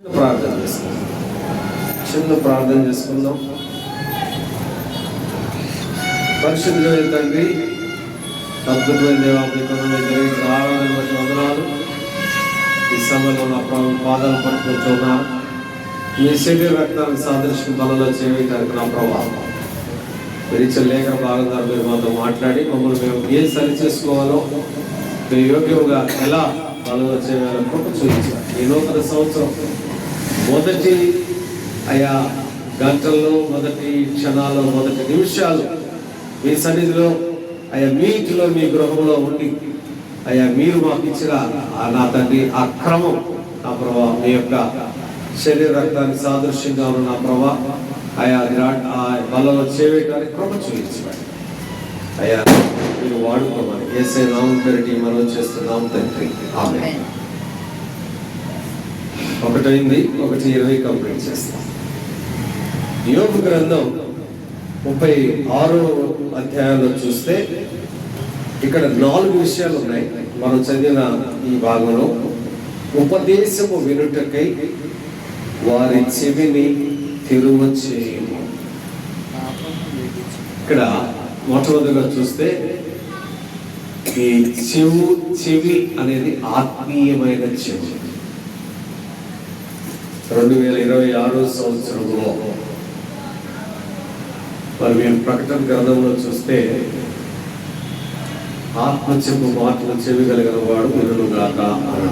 ప్రార్థన చేసుకుందాం. చిన్న ప్రార్థన చేసుకుందాం. పరిశుద్ధుడైన తండ్రి, అద్భుతమైన దేవా, మీకు ఆరాధన బట్టి వందనాలు. ఈ సమయంలో నా ప్రభు పాదాలు పట్టుకుంటున్నాను. మీ శరీర రక్తానికి సాదృశ్యం బలలో చేయడానికి నా ప్రభావం మీరు ఇచ్చిన లేఖ భాగంగా మీరు మాతో మాట్లాడి మమ్మల్ని మేము ఏం సరి చేసుకోవాలో మీరు యోగ్యంగా ఎలా బలలో చేయాలో కృప చూపించారు. ఈ నూతన సంవత్సరం మొదటి గంటల్లో, మొదటి క్షణాల్లో, మొదటి నిమిషాలు మీ సన్నిధిలో మీటిలో, మీ గృహంలో ఉండి మీరు మాకు ఇచ్చిన నా తండ్రి ఆ క్రమం నా ప్రభా, మీ యొక్క శరీర రక్తానికి సాదృశ్యంగా ఉన్న నా ప్రభా బలలో చేయడానికి కృప చూపించండి. మీరు వాడుకోమని యేసయ్య నామం పేరిట మనం చేస్తున్నాం తండ్రి, ఆమేన్. 1:20 కంప్లీట్ చేస్తాం. యోబు గ్రంథం 36వ అధ్యాయంలో చూస్తే ఇక్కడ 4 విషయాలు ఉన్నాయి. మనం చదివిన ఈ భాగంలో ఉపదేశము వినుటకై వారి చెవిని తెరువ చేయము. ఇక్కడ మొట్టమొదటిగా చూస్తే ఈ చెవి అనేది ఆత్మీయమైన చెవి. 2026 సంవత్సరంలో మరి మేము ప్రకటన గ్రంథంలో చూస్తే ఆత్మ చెప్పు మాటలు చెవి కలిగిన వాడు వినుగాక అన్నాడు.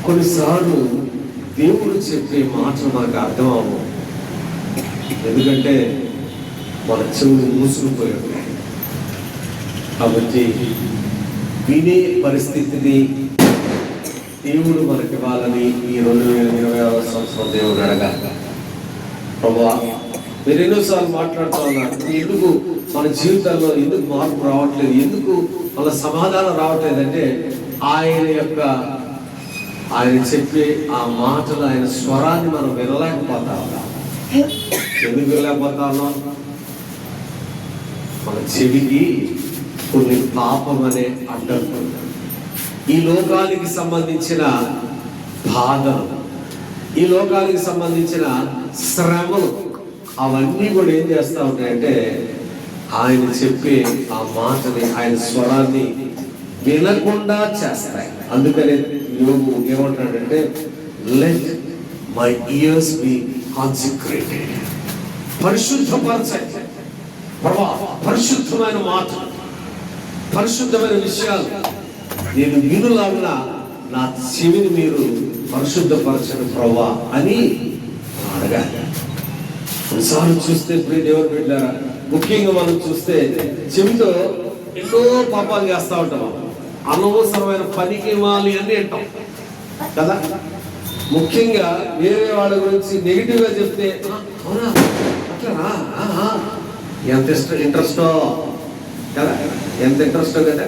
కొన్నిసార్లు దేవుడు చెప్పే మాటలు మనకు అర్థం అవ్వవు, ఎందుకంటే మన చెవులు మూసుకుపోయి ఉన్నాయి. కాబట్టి వినే పరిస్థితిని దేవుడు మనకి ఇవ్వాలని ఈ 2026 సంవత్సరం దేవుడు అడగాలి. ప్రభా, మీరు ఎన్నోసార్లు మాట్లాడుతూ ఉన్నారు, ఎందుకు మన జీవితాల్లో ఎందుకు మార్పు రావట్లేదు, ఎందుకు మన సమాధానం రావట్లేదు అంటే ఆయన చెప్పే ఆ మాటలు, ఆయన స్వరాన్ని మనం వినలేకపోతా ఉన్నాం. ఎందుకు వినలేకపోతా ఉన్నాం? మన చెవికి కొన్ని పాపం అనే అడ్డంకులు, ఈ లోకానికి సంబంధించిన బాధలు, ఈ లోకానికి సంబంధించిన శ్రమలు, అవన్నీ కూడా ఏం చేస్తా ఉంటాయంటే ఆయన చెప్పే ఆ మాటని, ఆయన స్వరాన్ని వినకుండా చేస్తాయి. అందుకనే యోగు ఏమంటాడంటే, let my years B consecrated, పరిశుద్ధపరచండి ప్రభా, పరిశుద్ధమైన మాట, పరిశుద్ధమైన విషయాలు నేను వినులాగా నా చెవిని మీరు పరిశుద్ధపరచండి ప్రభా అని అడగాలి. కొన్నిసార్లు చూస్తే దేవుని బిడ్డలారా, ముఖ్యంగా మనం చూస్తే చెవితో ఎన్నో పాపాలు చేస్తూ ఉంటాం. అనవసరమైన పనికి ఇవ్వాలి అని అంటాం కదా. ముఖ్యంగా వేరే వాళ్ళ గురించి నెగిటివ్ గా చెప్తే అవునా అట్లా ఎంత ఇంట్రెస్టో కదా, ఎంత ఇంట్రెస్టో కదా.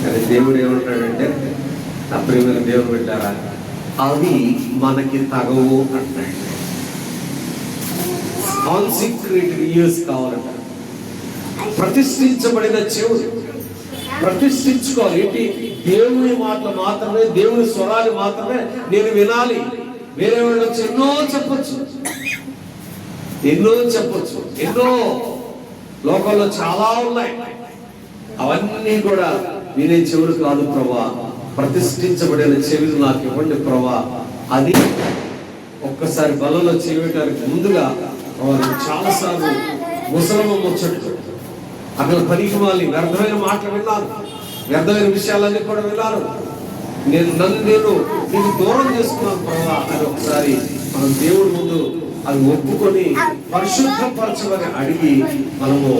కానీ దేవుడు ఏమంటాడంటే, నా ప్రియమైన దేవుడు పెట్టారా, అవి మనకి తగవు అంటాడు. కాన్సెక్రేటెడ్ ఇయర్స్ కావాలంట, ప్రతిష్ఠించబడిన చెవులు ప్రతిష్ఠించుకోవాలి. ఏంటి? దేవుని మాటలు మాత్రమే, దేవుని స్వరాలు మాత్రమే నేను వినాలి. వేరే వాళ్ళు వచ్చి ఎన్నో చెప్పొచ్చు, ఎన్నో లోకంలో చాలా ఉన్నాయి. అవన్నీ కూడా వినే చెవులు కాదు ప్రభా, ప్రతిష్ఠించబడిన చెవులు నాకు ఇవ్వండి ప్రభా అని ఒక్కసారి బలలో చేయడానికి ముందుగా చాలాసార్లు ముసలమ్మ ముచ్చట్లు, అక్కడ పనికి వాళ్ళు వ్యర్థమైన మాటలు విన్నాను, వ్యర్థమైన విషయాలన్నీ కూడా విన్నాను. నన్ను నీకు దూరం చేసుకున్నాను ప్రభా అని ఒకసారి మనం దేవుడి ముందు అది ఒప్పుకొని పరిశుద్ధపరచమని అడిగి మనము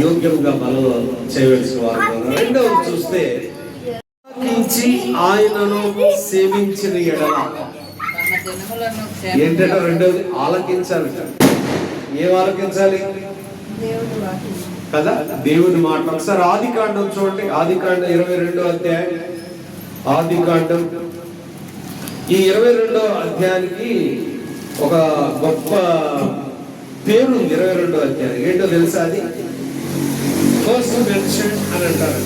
యోగ్యంగా బలలో చేయవలసిన వారు. రెండవది చూస్తే, ఆయనను సేవించిన ఎడల ఏంటంటే రెండవది ఆలకించాలి. ఏం ఆలకించాలి కదా? దేవుని మాట. ఒకసారి ఆదికాండం చూడండి, ఆదికాండం 22వ అధ్యాయం. ఆదికాండం ఈ 22వ అధ్యాయానికి ఒక గొప్ప పేరు 22వ అధ్యాయం. ఏంటో తెలుసా? అది ఫస్ట్ మెన్షన్ అని అంటారు.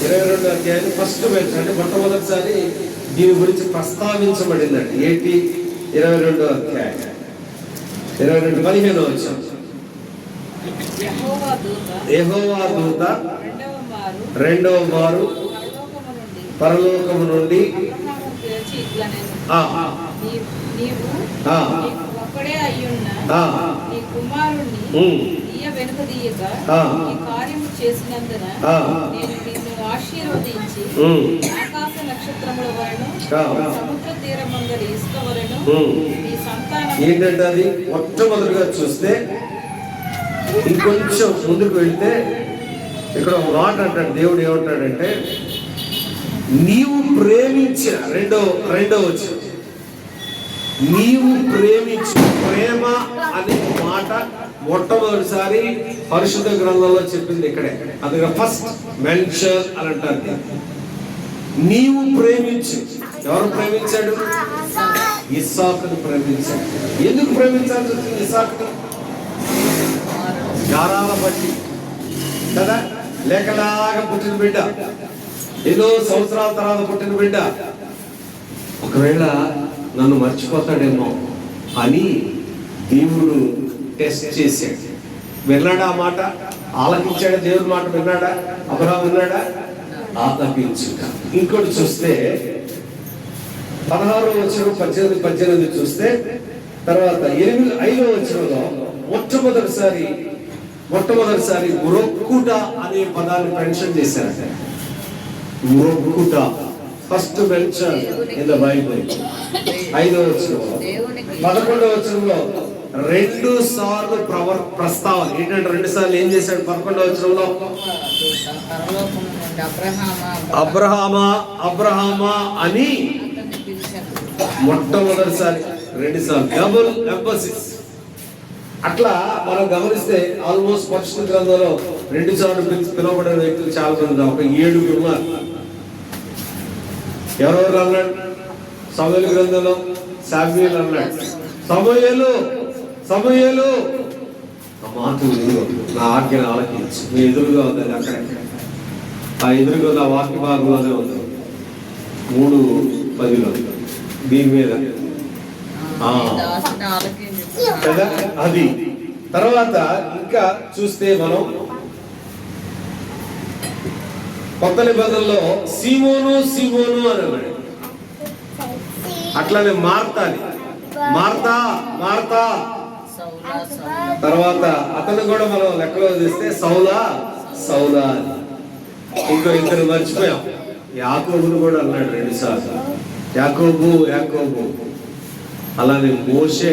22వ అధ్యాయం ఫస్ట్ వెర్స్, అంటే మొట్టమొదటిసారి దీని గురించి ప్రస్తావించబడిందండి. ఏంటి? 22వ అధ్యాయం 15వ వచనం. యెహోవా దూత రెండవ మారు పరలోకము నుండి ఒక్కడే అయ్యున్న నీ కుమారుణ్ణి వెనుకదీయక ఈ కార్యము చేసినందున నేను నిన్ను ఆశీర్వదించి ఆకాశ నక్షత్రముల వలన సముద్ర తీరమందరి ఇసుక వలన నీ సంతానం. ఏంటంటే అది మొట్టమొదటిగా చూస్తే, ఇంకొంచెం ముందుకు వెళ్తే ఇక్కడ ఒక మాట అంటాడు దేవుడు. ఏమంటాడంటే నీవు ప్రేమించిన రెండో వచ్చి నీవు ప్రేమించు. ప్రేమ అనే మాట మొట్టమొదటిసారి పరిశుద్ధ గ్రంథంలో చెప్పింది ఇక్కడే. అందుకే ఫస్ట్ మెన్షన్ అని అంటారు. నీవు ప్రేమించు. ఎవరు ప్రేమించాడు? ఇస్సాకును ప్రేమించాడు. ఎందుకు ప్రేమించాల్సి వచ్చింది ఇస్సాకును? గారాల బట్టి కదా, లేకలాగా పుట్టిన బిడ్డ, ఏదో సంవత్సరాల తర్వాత పుట్టిన బిడ్డ. ఒకవేళ నన్ను మర్చిపోతాడేమో అని దేవుడు టెస్ట్ చేశాడు. విన్నాడా ఆ మాట? ఆలకించాడు దేవుడి మాట? విన్నాడా? అబ్రహాము విన్నాడా? ఆలకించుట. ఇంకోటి చూస్తే 16వ వచనం 18 చూస్తే, తర్వాత 5వ వచనంలో మొట్టమొదటిసారి మొక్కుట అనే పదాన్ని మెన్షన్ చేశారట. మొక్కుట first mention in the Bible. 5వ వచనంలో 11వ వచనంలో 2 సార్లు ప్రస్తావన. ఏంటంటే 2 సార్లు ఏం చేశాడు? 11వ వచనంలో అబ్రహామా అని మొట్టమొదటిసారి 2 సార్లు, డబుల్ ఎంఫసిస్. అట్లా మనం గమనిస్తే ఆల్మోస్ట్ పరిశుద్ధ గ్రంథంలో 2 సార్లు పిలువబడిన వ్యక్తులు చాలా మంది, ఒక 7 ఉన్నారు. ఎవరెవరు అన్నాడు? సమూయేలు గ్రంథంలో శామ్యూయేలు అన్నాడు. సమూయేలు ఆ మాట నా ఆజ్ఞను ఆలకించు. మీ ఎదురుగా ఉంది అక్కడ, ఆ ఎదురుగా ఉన్న వాక్య భాగంలోనే ఉంది 3:10 దీని మీద కదా. అది తర్వాత ఇంకా చూస్తే మనం కొత్త నిబంధనలో సీమోను అని అన్నాడు. అట్లానే మార్తా తర్వాత అతను కూడా మనం లెక్కలో తీస్తే సౌలా అని. ఇంకో ఇద్దరు మర్చిపోయాం. యాకోబును కూడా అన్నాడు 2 సార్లు. యాకోబు. అలానే మోషే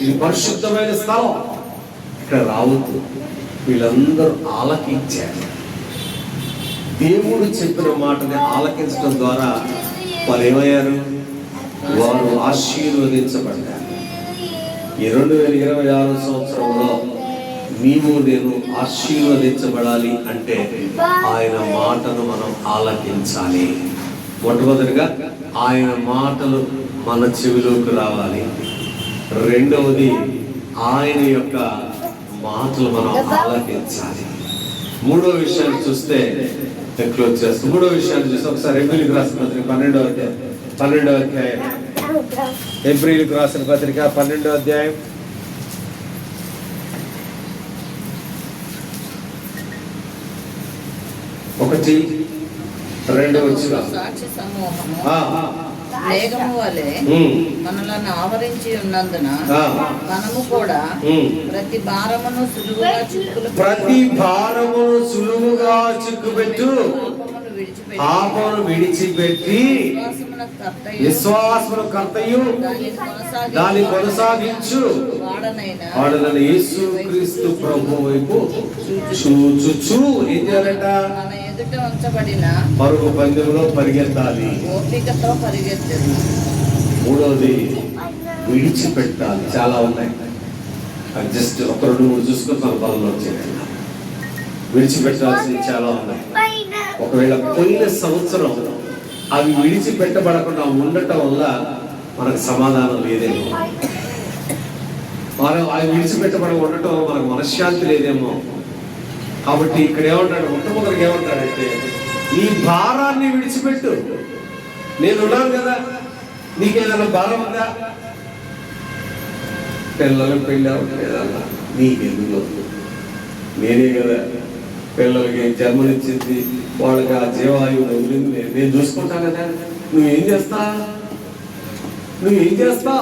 ఇది పరిశుద్ధమైన స్థలం, ఇక్కడ రావద్దు. వీళ్ళందరూ ఆలకించారు. దేవుడు చెప్పిన మాటని ఆలకించడం ద్వారా వారు ఏమయ్యారు? వారు ఆశీర్వదించబడ్డారు. ఈ 2026 సంవత్సరంలో నేను ఆశీర్వదించబడాలి అంటే ఆయన మాటను మనం ఆలకించాలి. మొట్టమొదటిగా ఆయన మాటలు మన చెవిలోకి రావాలి. రెండవది ఆయన యొక్క మాటలు మనం ఆలకించాలి. మూడో విషయాన్ని చూస్తే క్లోజ్ చేస్తాం. మూడో విషయాన్ని చూస్తే ఒకసారి ఎబ్రీయులకు రాసిన పత్రిక 12వ అధ్యాయం ఎబ్రీయులకు రాసిన పత్రిక 12వ అధ్యాయం 1-2 వచ్చిన సాక్షి సమూహము మేఘము వలె మనలను ఆవరించి ఉన్నందున మనము కూడా ప్రతి భారమును సులువుగా చిక్కుపెట్టు పాపమును విడిచిపెట్టి విశ్వాసమును కర్తయు దాన్ని కొనసాగించు వాడనైన యేసుక్రీస్తు ప్రభువు వైపు చూచుచు ఏం చేయాలంట? ఎదుట ఉంచబడిన పరుగు పందెంలో పరిగెత్తాలి, ఓపికతో పరిగెత్తాలి. మూడవది విడిచిపెట్టాలి. చాలా ఉన్నాయి, జస్ట్ 1-2 చూసుకొని మన బలంలో చేయాలి. విడిచిపెట్టాల్సింది చాలా ఉన్నాయి. ఒకవేళ పోయిన సంవత్సరం అవి విడిచిపెట్టబడకుండా ఉండటం వల్ల మనకు సమాధానం లేదేమో, అవి విడిచిపెట్టబడ ఉండటం వల్ల మనకు మనశ్శాంతి లేదేమో. కాబట్టి ఇక్కడ ఏమంటాడు, మొట్టమొదటిగా ఏమంటాడంటే నీ భారాన్ని విడిచిపెట్టు, నేనున్నాను కదా. నీకేదైనా భారం ఉందా? పిల్లలకు పెళ్ళి అవ్వట్లేదన్నా, నీకెందుకు? నేనే కదా పిల్లలకి జన్మనిచ్చింది, వాళ్ళకి ఆ జీవాయువు వదిలింది, నేను చూసుకుంటా కదా. నువ్వేం చేస్తా?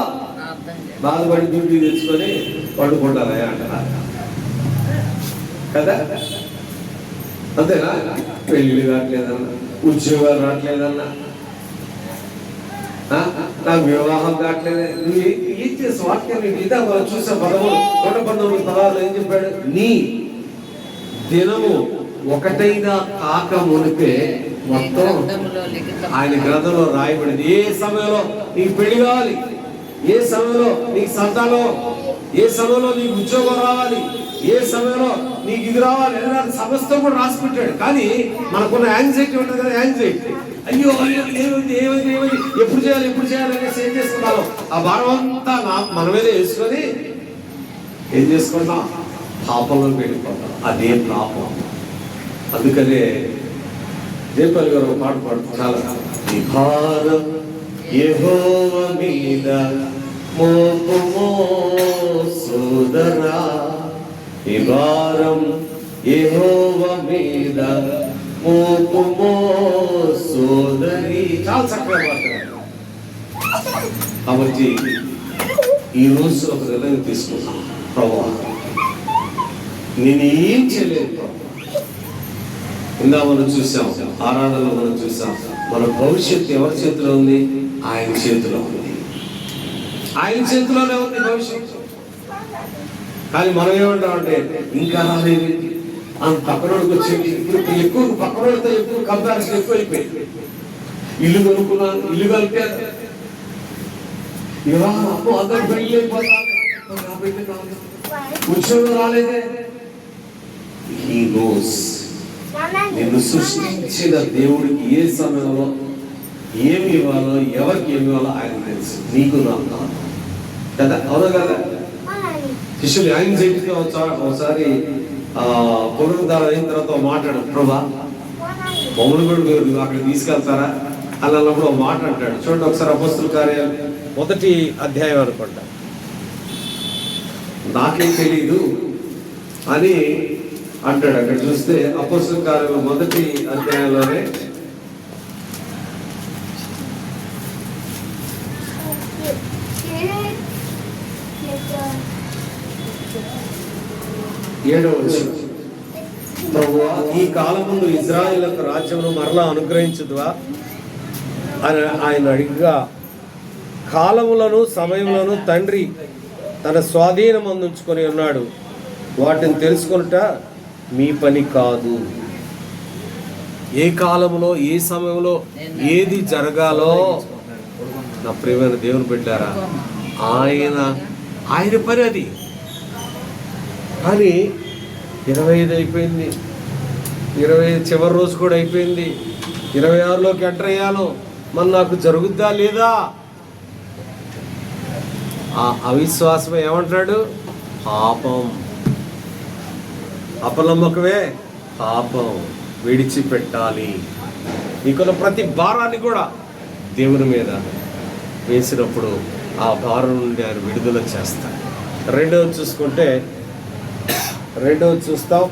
బాధపడి డ్యూటీ తెచ్చుకొని పడుకుంటారా అంటారా కదా? అంతేనా? పెళ్ళిళ్ళు రావట్లేదన్నా, ఉద్యోగాలు రావట్లేదన్నా, నాకు వివాహం కావట్లేదు, నువ్వు ఏం చేసి వాక్యాన్ని ఇదా మనం చూసే 119 పదాలు ఏం చెప్పాడు? నీ దినము ఒకటైనా కాక మునిపే మొత్తం ఆయన గ్రంథంలో రాయబడింది. ఏ సమయంలో నీకు పెళ్లి కావాలి, ఏ సమయంలో నీకు సంతానం, ఏ సమయంలో నీకు ఉద్యోగం రావాలి, ఏ సమయంలో నీకు ఇది రావాలి అని సమస్తం కూడా రాసి పెట్టాడు. కానీ మనకున్న యాంగ్జైటీ ఉంటుంది కదా, యాంగ్జైటీ, అయ్యో ఏమైంది ఎప్పుడు చేయాలి అనేసి ఏం చేసుకున్నాం, ఆ భారం అంతా మన మీద వేసుకొని ఏం చేసుకుంటాం, పాపంలో వెళ్ళిపోతాం. అదే పాపం. అందుకనే జయపాల్ గారు ఒక పాట పాడుతారు, చాలా నీ భారం యెహోవా మీద మోపుమో సోదరా, నీ భారం యెహోవా మీద మోపుమో సోదరి. చాలా చక్కగా పాడతారు. కాబట్టి ఈ రోజు ఒక నిర్ణయం తీసుకున్నాం, ప్రభువా నేను ఏం చేయలేదు. ఇందా మనం చూసాం, ఆరాధనలో మనం చూసాం, మన భవిష్యత్తు ఎవరి చేతిలో ఉంది? ఆయన చేతిలో ఉంది. ఆయన చేతిలోనే ఉంది భవిష్యత్తు. కానీ మనం ఏమంటామంటే ఇంకా రాలేదు, అంత పక్కనోడికి వచ్చింది. ఇప్పుడు ఎక్కువ పక్కనోడితో ఎక్కువ కంపారిజన్ ఎక్కువ అయిపోయింది. ఇల్లు కొనుక్కున్నాను, ఇల్లు కలిపాను, వివాహం అప్పు అందరూ పెళ్లి అయిపోతాను, ఉద్యోగం రాలేదే. He knows. నిన్ను సృష్టించిన దేవుడికి ఏ సమయంలో ఏమి ఇవ్వాలో, ఎవరికి ఏమి ఇవ్వాలో ఆయన తెలుసు. నీకు నాకు కాదు కదా, అవునా కదా? శిష్యులు ఆయన చేతితో ఒకసారి పునరుద్ధారం అయిన తర్వాత మాట్లాడు, ప్రభా మమ్మల్ని కూడా మీరు అక్కడ తీసుకెళ్తారా అని అన్నప్పుడు ఒక మాట అంటాడు. చూడండి ఒకసారి అపోస్తుల కార్యాలు 1వ అధ్యాయం అనుకుంటా, నాకేం తెలీదు అని అంటాడు. అక్కడ చూస్తే అపోస్తుల కార్యాలు 1వ అధ్యాయంలోనే 7వ వచనం, ప్రభువా ఈ కాలముందు ఇజ్రాయేలుకు రాజ్యమును మరలా అనుగ్రహించుదువా అని ఆయన అడిగగా, కాలములను సమయములను తండ్రి తన స్వాధీనం అందించుకొని ఉన్నాడు, వాటిని తెలుసుకొనుట మీ పని కాదు. ఏ కాలంలో ఏ సమయంలో ఏది జరగాలో నా ప్రియమైన దేవుని బిడ్డారా, ఆయన పని అది. కానీ 25 అయిపోయింది, 25 చివరి రోజు కూడా అయిపోయింది, 26లోకి ఎంటర్ అయ్యాను, మరి నాకు జరుగుద్దా లేదా? ఆ అవిశ్వాసం ఏమంటాడు? పాపం. అపనమ్మకమే పాపం. విడిచిపెట్టాలి. నీకున్న ప్రతి భారాన్ని కూడా దేవుని మీద వేసినప్పుడు ఆ భారం నుండి ఆయన విడుదల చేస్తాడు. రెండవది చూస్తాం,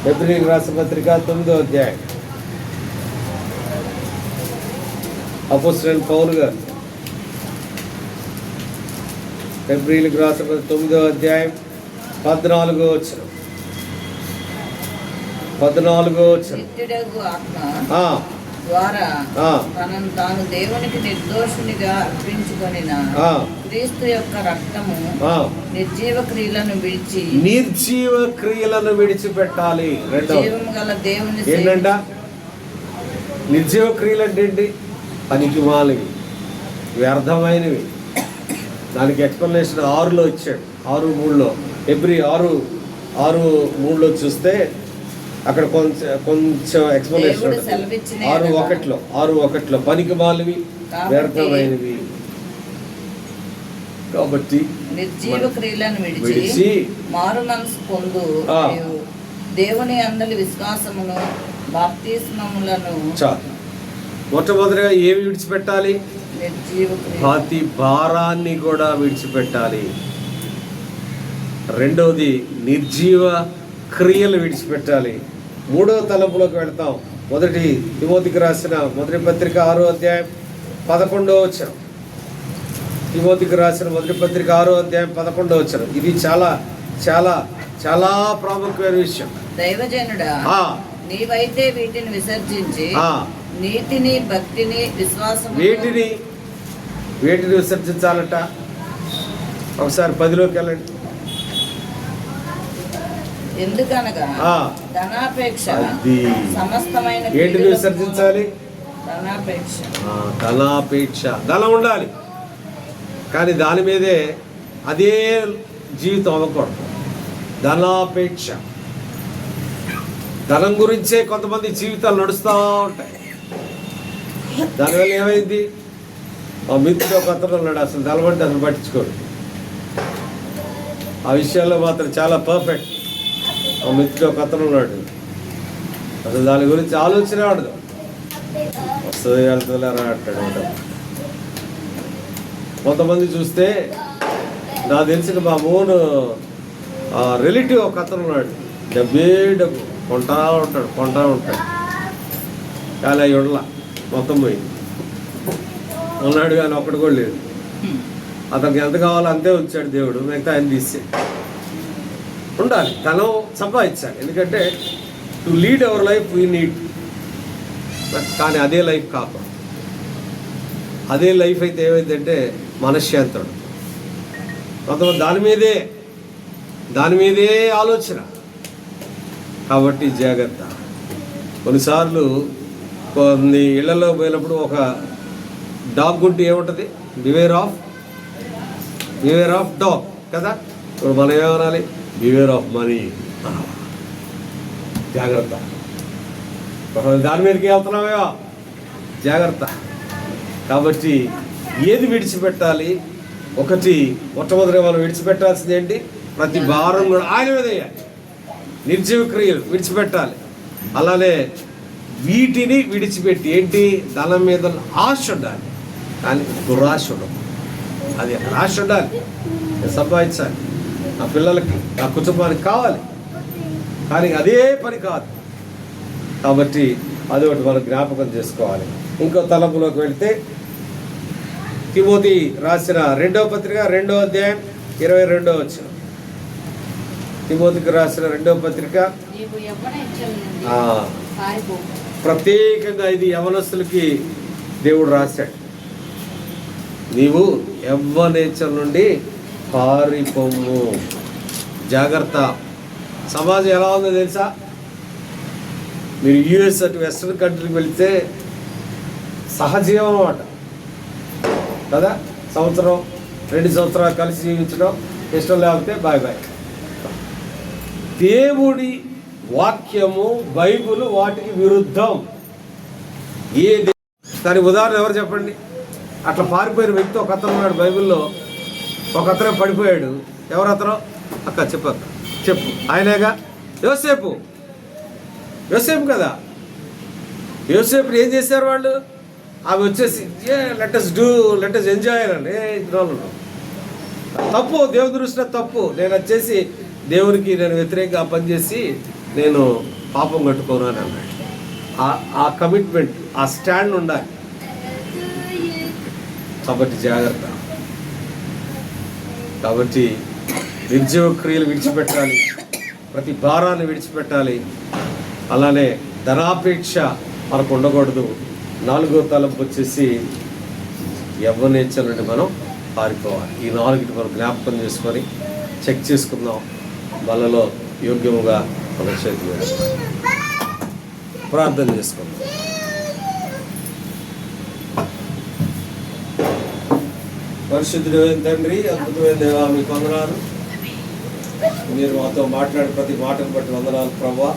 హెబ్రీయులకు రాసిన పత్రిక 9వ అధ్యాయం. అపోస్తలుడైన పౌలు గారు హెబ్రీయులకు రాసిన 9వ అధ్యాయం 14వ వచనం. ద్వారా తనను తాను దేవునికి నిర్దోషునిగా అర్పించుకొనిన క్రీస్తు యొక్క రక్తము నిర్జీవ క్రియలను విడిచిపెట్టాలి. జీవము గల దేవుని ఏంటంట? నిర్జీవ క్రియలు అంటే ఏంటి? పనికి మాలివి, వ్యర్థమైనవి. దానికి ఎక్స్ప్లెనేషన్ 6లో ఇచ్చాడు, 6:3లో. హెబ్రీ 6:3లో చూస్తే అక్కడ కొంచెం ఎక్స్ప్లెనేషన్ 6:1లో పనికి మాలివి, వ్యర్థమైనవి. కాబట్టి నిర్జీవ క్రియలను విడిచి మారు మనసు పొందు దేవుని అందలి విశ్వాసమును బాప్తిస్మములను చాలు. మొట్టమొదటిగా ఏమి విడిచిపెట్టాలి? నిర్జీవ క్రియ. ప్రతి భారాన్ని కూడా విడిచిపెట్టాలి. రెండవది నిర్జీవ క్రియలు విడిచిపెట్టాలి. మూడవ తలంపులోకి వెళ్తాం. మొదటి తిమోతికి రాసిన మొదటి పత్రిక 6వ అధ్యాయం 11వ వచనం. తిమోతికి రాసిన మొదటి పత్రిక 6వ అధ్యాయం 11వ వచనం. ఇది చాలా చాలా చాలా ప్రాముఖ్యమైన విషయం. దైవజనుడా, ఆ, నీవైతే వీటిని విసర్జించి ఆ, నీతిని, భక్తిని, విశ్వాసము వేటిని విసర్జించాలట? ఒకసారి 10లోకి వెళ్ళండి. ఎందుకనగా ఆ, ధనాపేక్ష అది. సమస్తమైన ఏంటిని కీడులకు విసర్జించాలి? ధనాపేక్ష. ధనాపేక్ష. ధనం ఉండాలి, కానీ దాని మీదే అదే జీవితం అవ్వకూడదు. ధనాపేక్ష. ధనం గురించే కొంతమంది జీవితాలు నడుస్తూ ఉంటాయి. దానివల్ల ఏమైంది? మా మిత్రుడు ఒక అతను ఉన్నాడు, అసలు ధనం అంటే అసలు పట్టించుకోడు. ఆ విషయాల్లో మాత్రం చాలా పర్ఫెక్ట్. మా మిత్రుడు ఒక అతను ఉన్నాడు, అసలు దాని గురించి ఆలోచన ఆడదు. వస్తుంది వెళ్తుందిలే రా అంటాడు అంట. కొంతమంది చూస్తే నాకు తెలిసిన మా ఓన్ రిలేటివ్ ఒక అతను ఉన్నాడు, డబ్బు కొంటా ఉంటాడు. చాలా ఉండలా, మొత్తం పోయింది. ఉన్నాడు కానీ ఒక్కడు కూడా లేదు. అతనికి ఎంత కావాలో అంతే ఉంచాడు దేవుడు, మిగతా ఆయన తీసే. ఉండాలి, ధనం సంపాదించాలి. ఎందుకంటే to lead our life we need. కానీ అదే లైఫ్ కాకుండా, అదే లైఫ్ అయితే ఏమైందంటే మనశ్శాంతుడు. కొంతమంది దాని మీదే ఆలోచన. కాబట్టి జాగ్రత్త. కొన్నిసార్లు కొన్ని ఇళ్లలో పోయినప్పుడు ఒక డాగ్ గుంటి ఏముంటుంది? బివేర్ ఆఫ్ డాగ్ కదా. ఇప్పుడు మనం ఏమనాలి? Beware of money. జాగ్రత్త. దాని మీదకి వెళ్తున్నామేమో, జాగ్రత్త. కాబట్టి ఏది విడిచిపెట్టాలి? ఒకటి, మొట్టమొదటి మనం విడిచిపెట్టాల్సింది ఏంటి? ప్రతి భారం కూడా ఆయన మీద వేయాలి. నిర్జీవ క్రియలు విడిచిపెట్టాలి. అలానే వీటిని విడిచిపెట్టి ఏంటి? ధనం మీద ఆశ ఉండాలి, కానీ దురాశ ఉండదు. అది ఆశ ఉండాలి, సంపాదించాలి, నా పిల్లలకి, నా కుటుంబానికి కావాలి, కానీ అదే పని కాదు. కాబట్టి అదొకటి మనం జ్ఞాపకం చేసుకోవాలి. ఇంకో తలంపులోకి వెళితే తిమోతి రాసిన 2వ పత్రిక 2వ అధ్యాయం 22వ వచనం. తిమోతికి రాసిన 2వ పత్రిక. ప్రత్యేకంగా ఇది యవనస్తులకి దేవుడు రాశాడు. నీవు యవ్వనేచ్చల నుండి పారిపోము. జాగ్రత్త. సమాజం ఎలా ఉందో తెలుసా? మీరు యూఎస్ అటు వెస్ట్రన్ కంట్రీకి వెళితే సహజీవం అన్నమాట కదా. సంవత్సరం 2 సంవత్సరాలు కలిసి జీవించడం, ఇష్టం లేకపోతే బాయ్ బాయ్. దేవుడి వాక్యము, బైబుల్ వాటికి విరుద్ధం. దాని ఉదాహరణ ఎవరు చెప్పండి? అట్లా పారిపోయిన వ్యక్తి ఒక అతను ఉన్నాడు బైబిల్లో. ఒక అతనే పడిపోయాడు. ఎవరు అతను? అక్క చెప్పు. ఆయనేగా యోసేపు కదా. యోసేపు ఏం చేశారు వాళ్ళు? అవి వచ్చేసి లెట్ us ఎంజాయ్ అనండి. తప్పు, దేవుని దృష్టిలో తప్పు. నేను వచ్చేసి దేవునికి నేను వ్యతిరేకంగా పనిచేసి నేను పాపం కట్టుకోను అని అన్నాడు. ఆ కమిట్మెంట్, ఆ స్టాండ్ ఉండాలి. కాబట్టి జాగ్రత్త. కాబట్టి నిర్జీవ క్రియలు విడిచిపెట్టాలి, ప్రతి భారాన్ని విడిచిపెట్టాలి. అలానే ధనాపేక్ష మనకు ఉండకూడదు. 4వ తలంపు వచ్చేసి యవ్వనేచ్చల నుండి మనం పారిపోవాలి. ఈ 4టి మనం జ్ఞాపకం చేసుకొని చెక్ చేసుకుందాం. వాళ్ళలో యోగ్యముగా మన చేతి ప్రార్థన చేసుకుందాం. పరిశుద్ధుడైన తండ్రి, అద్భుతమైన దేవా, మీకు వందనాలు. మీరు మాతో మాట్లాడే ప్రతి మాటను బట్టి వందనాలు ప్రభువా.